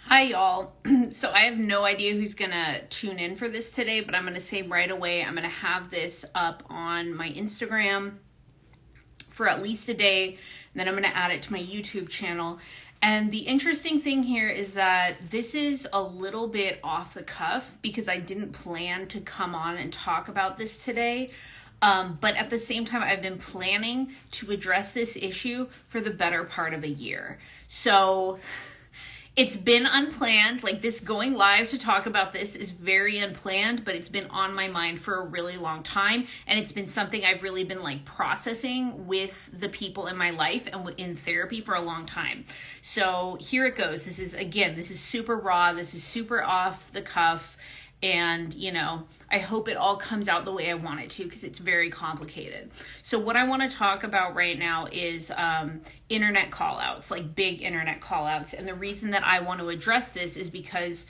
Hi, y'all. So I have no idea who's going to tune in for this today, but I'm going to say right away, I'm going to have this up on my Instagram for at least a day, and then I'm going to add it to my YouTube channel. And the interesting thing here is that this is a little bit off the cuff because I didn't plan to come on and talk about this today. But at the same time, I've been planning to address this issue for the better part of a year. So it's been unplanned. Like, this going live to talk about this is very unplanned, but it's been on my mind for a really long time. And it's been something I've really been like processing with the people in my life and in therapy for a long time. So here it goes. This is super raw. This is super off the cuff. And, I hope it all comes out the way I want it to because it's very complicated. So what I want to talk about right now is internet callouts, like big internet callouts. And the reason that I want to address this is because,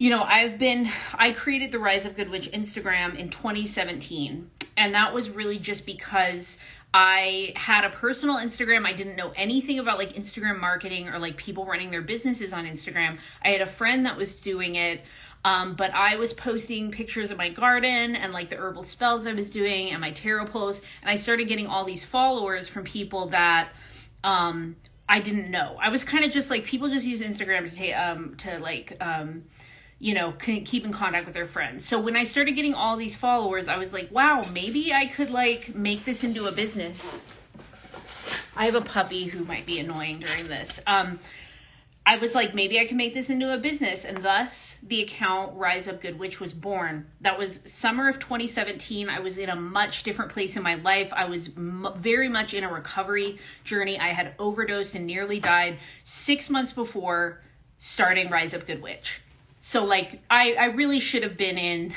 I created the Rise Up Good Witch Instagram in 2017. And that was really just because I had a personal Instagram. I didn't know anything about like Instagram marketing or like people running their businesses on Instagram. I had a friend that was doing it. But I was posting pictures of my garden and like the herbal spells I was doing and my tarot pulls. And I started getting all these followers from people that I didn't know. I was kind of just like, people just use Instagram to keep in contact with their friends. So when I started getting all these followers, I was like, wow, maybe I could like make this into a business. I have a puppy who might be annoying during this. I was like, maybe I can make this into a business. And thus, the account Rise Up Good Witch was born. That was summer of 2017. I was in a much different place in my life. I was very much in a recovery journey. I had overdosed and nearly died 6 months before starting Rise Up Good Witch. So, like, I really should have been in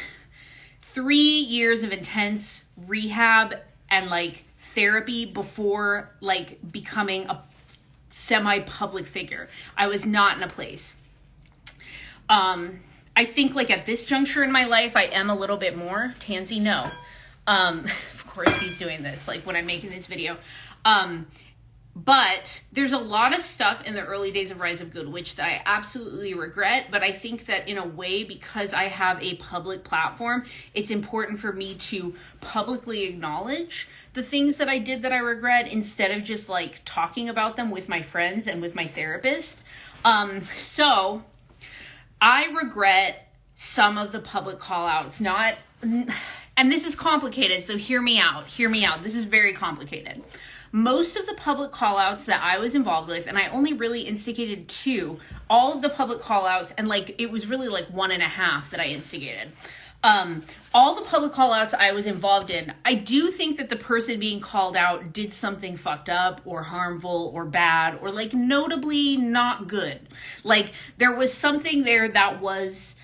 3 years of intense rehab and, like, therapy before, like, becoming a semi-public figure. I was not in a place. I think like at this juncture in my life, I am a little bit more. Tansy, no. Of course he's doing this, like when I'm making this video. But there's a lot of stuff in the early days of Rise Up Good Witch that I absolutely regret. But I think that in a way, because I have a public platform, it's important for me to publicly acknowledge the things that I did that I regret instead of just like talking about them with my friends and with my therapist. So I regret some of the public call outs, and this is complicated. So hear me out. This is very complicated. Most of the public call outs that I was involved with, and I only really instigated 2, all of the public call outs, and like, it was really like 1.5 that I instigated. All the public call outs I was involved in, I do think that the person being called out did something fucked up or harmful or bad or like notably not good. Like there was something there that was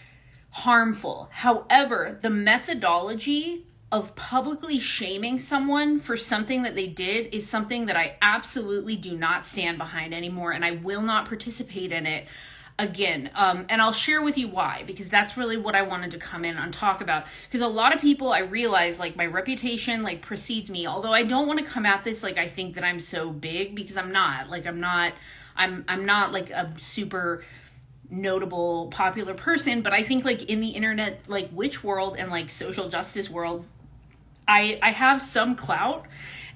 harmful. However, the methodology of publicly shaming someone for something that they did is something that I absolutely do not stand behind anymore, and I will not participate in it again. And I'll share with you why, because that's really what I wanted to come in and talk about. Because a lot of people, I realize, like, my reputation, like, precedes me. Although I don't want to come at this like I think that I'm so big, because I'm not. Like, I'm not like a super notable, popular person. But I think, like, in the internet, like, witch world and, like, social justice world, I have some clout.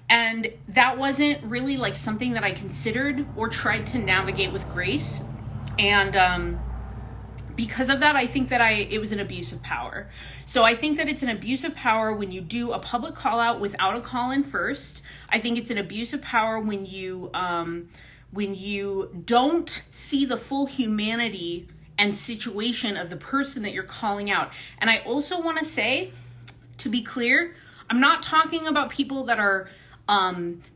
And that wasn't really, like, something that I considered or tried to navigate with grace. And because of that, I think that it was an abuse of power. So I think that it's an abuse of power when you do a public call out without a call in first. I think it's an abuse of power when you don't see the full humanity and situation of the person that you're calling out. And I also want to say, to be clear, I'm not talking about people that are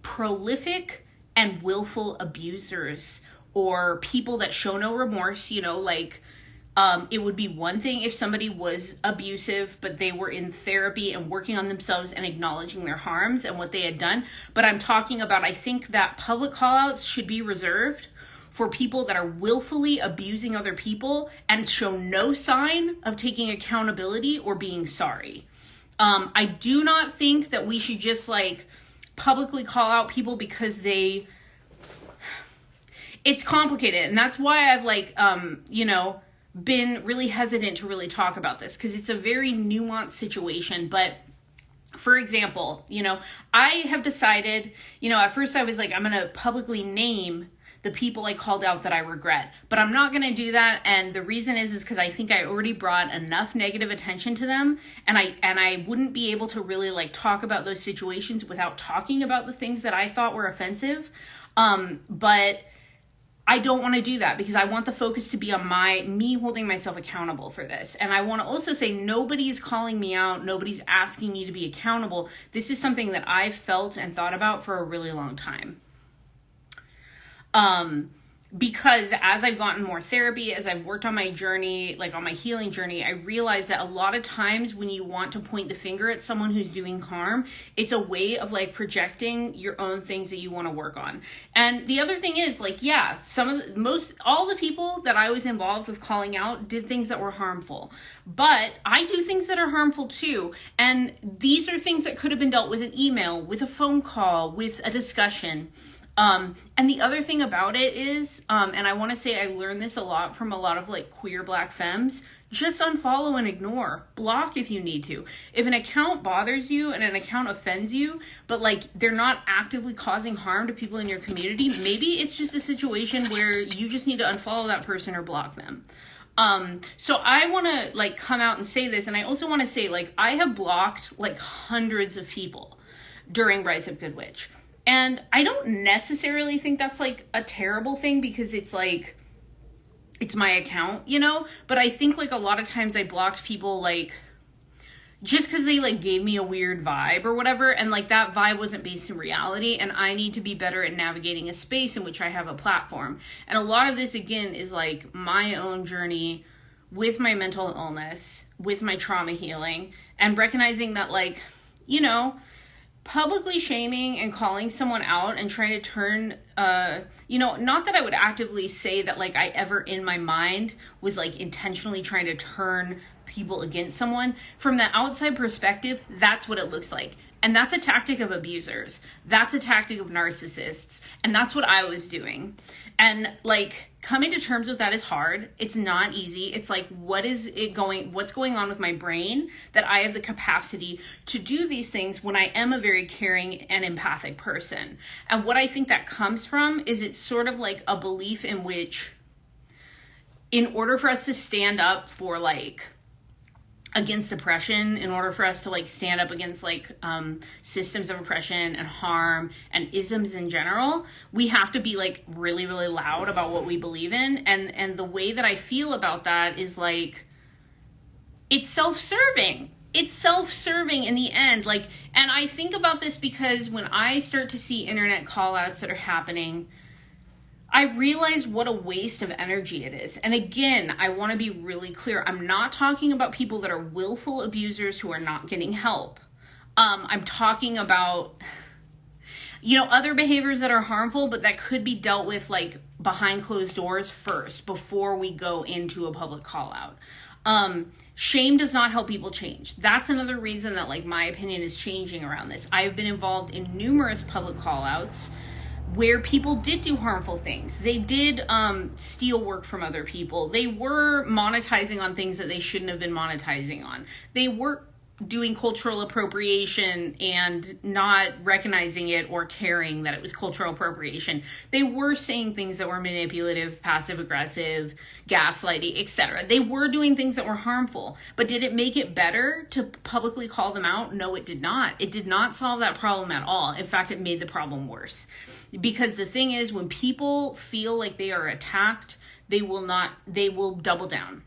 prolific and willful abusers, or people that show no remorse. It would be one thing if somebody was abusive, but they were in therapy and working on themselves and acknowledging their harms and what they had done. But I'm talking about, I think that public call-outs should be reserved for people that are willfully abusing other people and show no sign of taking accountability or being sorry. I do not think that we should just publicly call out people because it's complicated. And that's why I've like, been really hesitant to really talk about this, because it's a very nuanced situation. But for example, I have decided, at first I was like, I'm going to publicly name the people I called out that I regret, but I'm not going to do that. And the reason is because I think I already brought enough negative attention to them, and I wouldn't be able to really like talk about those situations without talking about the things that I thought were offensive. But I don't want to do that, because I want the focus to be on me holding myself accountable for this. And I want to also say, nobody is calling me out. Nobody's asking me to be accountable. This is something that I've felt and thought about for a really long time. Because as I've gotten more therapy, as I've worked on my journey, like on my healing journey, I realized that a lot of times when you want to point the finger at someone who's doing harm, it's a way of like projecting your own things that you want to work on. And the other thing is like, yeah, all the people that I was involved with calling out did things that were harmful, but I do things that are harmful too. And these are things that could have been dealt with an email, with a phone call, with a discussion. And the other thing about it is, and I want to say I learned this a lot from a lot of like queer Black femmes, just unfollow and ignore. Block if you need to. If an account bothers you and an account offends you, but like they're not actively causing harm to people in your community, maybe it's just a situation where you just need to unfollow that person or block them. So I want to like come out and say this, and I also want to say like I have blocked like hundreds of people during Rise of Good Witch. And I don't necessarily think that's like a terrible thing, because it's like, it's my account, but I think like a lot of times I blocked people like just because they like gave me a weird vibe or whatever, and like that vibe wasn't based in reality, and I need to be better at navigating a space in which I have a platform. And a lot of this again is like my own journey with my mental illness, with my trauma healing, and recognizing that like, publicly shaming and calling someone out and trying to turn, not that I would actively say that like I ever in my mind was like intentionally trying to turn people against someone. From the outside perspective, that's what it looks like. And that's a tactic of abusers. That's a tactic of narcissists. And that's what I was doing. And like coming to terms with that is hard. It's not easy. It's like, what's going on with my brain that I have the capacity to do these things when I am a very caring and empathic person? And what I think that comes from is it's sort of like a belief in which, in order for us to stand up for like against oppression, in order for us to like stand up against like systems of oppression and harm and isms in general, we have to be like really, really loud about what we believe in. And the way that I feel about that is like, it's self-serving. It's self-serving in the end. Like, and I think about this because when I start to see internet callouts that are happening, I realize what a waste of energy it is. And again, I want to be really clear. I'm not talking about people that are willful abusers who are not getting help. I'm talking about, other behaviors that are harmful, but that could be dealt with like behind closed doors first before we go into a public call out. Shame does not help people change. That's another reason that like my opinion is changing around this. I've been involved in numerous public call outs where people did do harmful things. They did steal work from other people. They were monetizing on things that they shouldn't have been monetizing on. They were doing cultural appropriation and not recognizing it or caring that it was cultural appropriation. They were saying things that were manipulative, passive aggressive, gaslighting, etc. They were doing things that were harmful. But did it make it better to publicly call them out? No, it did not. It did not solve that problem at all. In fact, it made the problem worse. Because the thing is, when people feel like they are attacked, they will double down.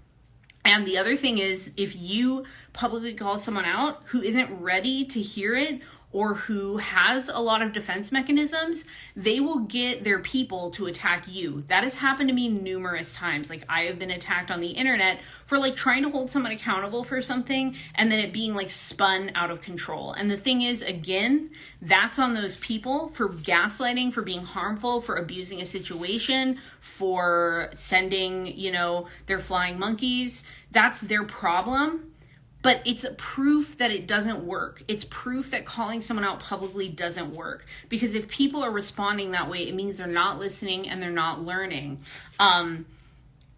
And the other thing is, if you publicly call someone out who isn't ready to hear it or who has a lot of defense mechanisms, they will get their people to attack you. That has happened to me numerous times. Like, I have been attacked on the internet for like trying to hold someone accountable for something and then it being like spun out of control. And the thing is, again, that's on those people for gaslighting, for being harmful, for abusing a situation, for sending, their flying monkeys. That's their problem. but it's proof that it doesn't work. It's proof that calling someone out publicly doesn't work, because if people are responding that way, it means they're not listening and they're not learning.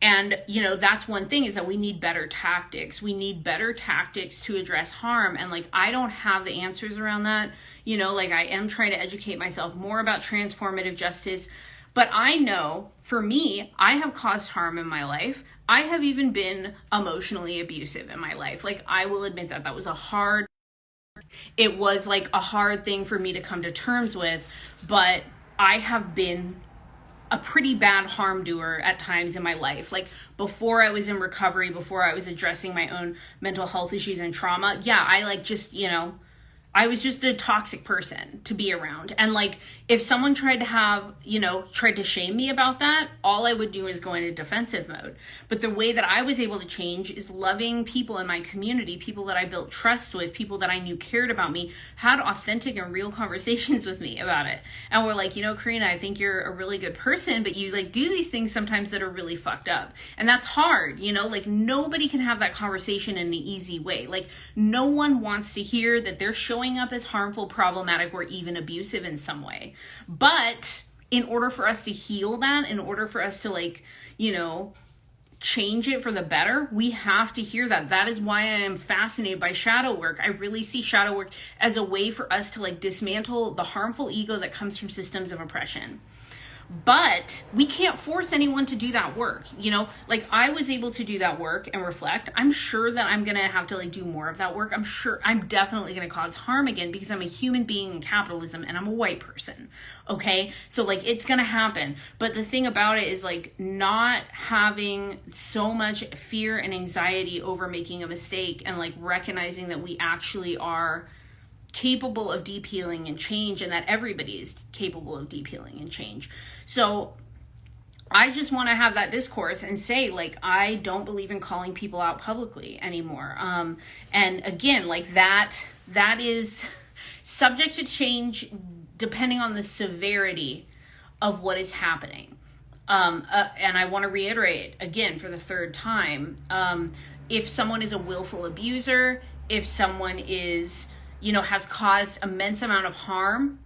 And, you know, that's one thing, is that we need better tactics. We need better tactics to address harm. And like, I don't have the answers around that. You know, like, I am trying to educate myself more about transformative justice. But I know, for me, I have caused harm in my life. I have even been emotionally abusive in my life. Like, I will admit that was it was like a hard thing for me to come to terms with. But I have been a pretty bad harm doer at times in my life. Like, before I was in recovery, before I was addressing my own mental health issues and trauma, yeah, I like just, you know, I was just a toxic person to be around. And like, if someone tried to shame me about that, all I would do is go into defensive mode. But the way that I was able to change is loving people in my community, people that I built trust with, people that I knew cared about me, had authentic and real conversations with me about it. And we're like, you know, Corinna, I think you're a really good person, but you like do these things sometimes that are really fucked up. And that's hard, you know, like nobody can have that conversation in an easy way. Like, no one wants to hear that they're showing up as harmful, problematic, or even abusive in some way. But in order for us to heal that, in order for us to like, you know, change it for the better, we have to hear that. That is why I am fascinated by shadow work. I really see shadow work as a way for us to like dismantle the harmful ego that comes from systems of oppression. But we can't force anyone to do that work. You know, like, I was able to do that work and reflect. I'm sure that I'm going to have to like do more of that work. I'm sure I'm definitely going to cause harm again, because I'm a human being in capitalism and I'm a white person. Okay. So like, it's going to happen. But the thing about it is like, not having so much fear and anxiety over making a mistake, and like recognizing that we actually are capable of deep healing and change, and that everybody is capable of deep healing and change. So I just want to have that discourse and say, like, I don't believe in calling people out publicly anymore. And again, like, that is subject to change depending on the severity of what is happening. And I want to reiterate again for the third time, if someone is a willful abuser, if someone is, you know, has caused immense amount of harm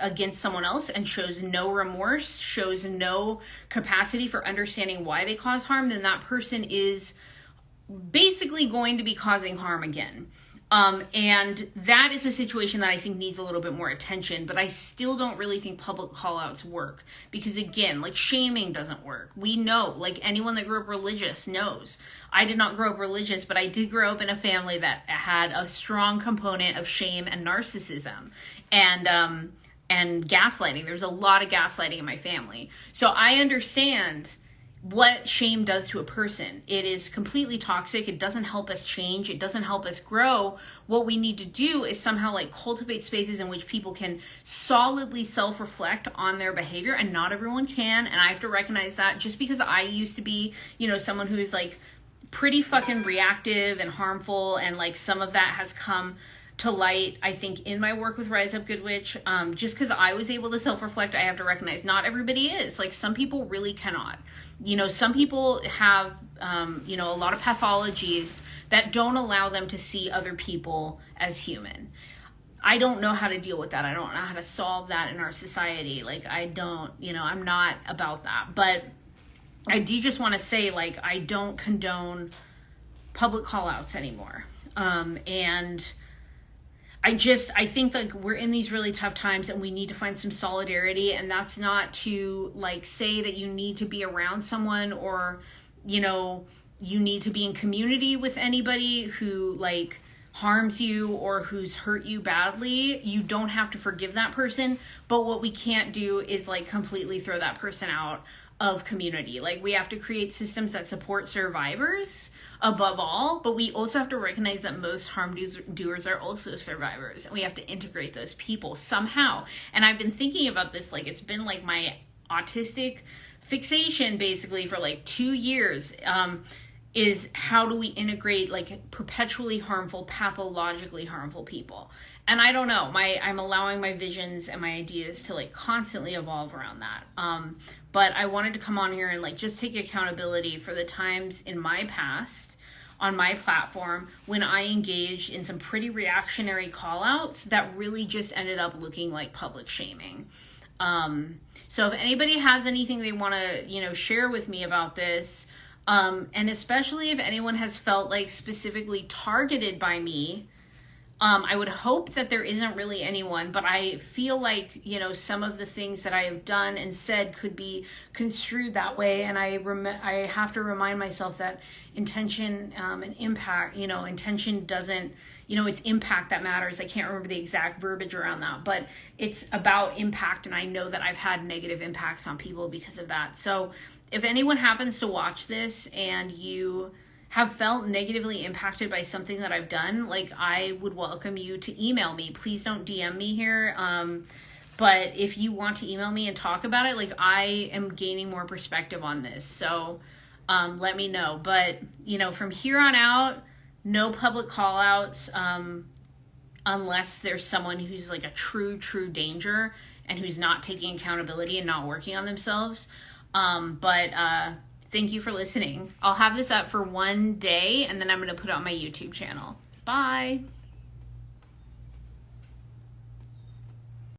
against someone else and shows no remorse, shows no capacity for understanding why they caused harm, then that person is basically going to be causing harm again. And that is a situation that I think needs a little bit more attention, but I still don't really think public call-outs work, because again, like, shaming doesn't work. We know, like, anyone that grew up religious knows. I did not grow up religious, but I did grow up in a family that had a strong component of shame and narcissism and gaslighting. There's a lot of gaslighting in my family. So I understand what shame does to a person. It is completely toxic. It doesn't help us change. It doesn't help us grow. What we need to do is somehow like cultivate spaces in which people can solidly self-reflect on their behavior, and not everyone can. And I have to recognize that, just because I used to be, you know, someone who's like pretty fucking reactive and harmful, and like some of that has come to light, I think, in my work with Rise Up Good Witch. Just because I was able to self-reflect, I have to recognize not everybody is. Like, some people really cannot. You know, some people have, you know, a lot of pathologies that don't allow them to see other people as human. I don't know how to deal with that. I don't know how to solve that in our society. Like, I don't, you know, I'm not about that. But I do just want to say, like, I don't condone public call-outs anymore. And I think like we're in these really tough times, and we need to find some solidarity. And that's not to like say that you need to be around someone, or, you know, you need to be in community with anybody who like harms you or who's hurt you badly. You don't have to forgive that person. But what we can't do is like completely throw that person out of community. Like, we have to create systems that support survivors above all, but we also have to recognize that most harm doers are also survivors, and we have to integrate those people somehow. And I've been thinking about this, like, it's been like my autistic fixation basically for like 2 years, is how do we integrate like perpetually harmful, pathologically harmful people? And I don't know, I'm allowing my visions and my ideas to like constantly evolve around that. But I wanted to come on here and like just take accountability for the times in my past on my platform when I engaged in some pretty reactionary call outs that really just ended up looking like public shaming. So if anybody has anything they want to, share with me about this, and especially if anyone has felt like specifically targeted by me, I would hope that there isn't really anyone, but I feel like, some of the things that I have done and said could be construed that way. And I have to remind myself that intention and impact, intention doesn't, it's impact that matters. I can't remember the exact verbiage around that, but it's about impact. And I know that I've had negative impacts on people because of that. So if anyone happens to watch this and you have felt negatively impacted by something that I've done, like, I would welcome you to email me. Please don't DM me here. But if you want to email me and talk about it, like, I am gaining more perspective on this. So let me know. But, from here on out, no public call outs unless there's someone who's like a true danger and who's not taking accountability and not working on themselves. Thank you for listening. I'll have this up for one day and then I'm going to put it on my YouTube channel. Bye.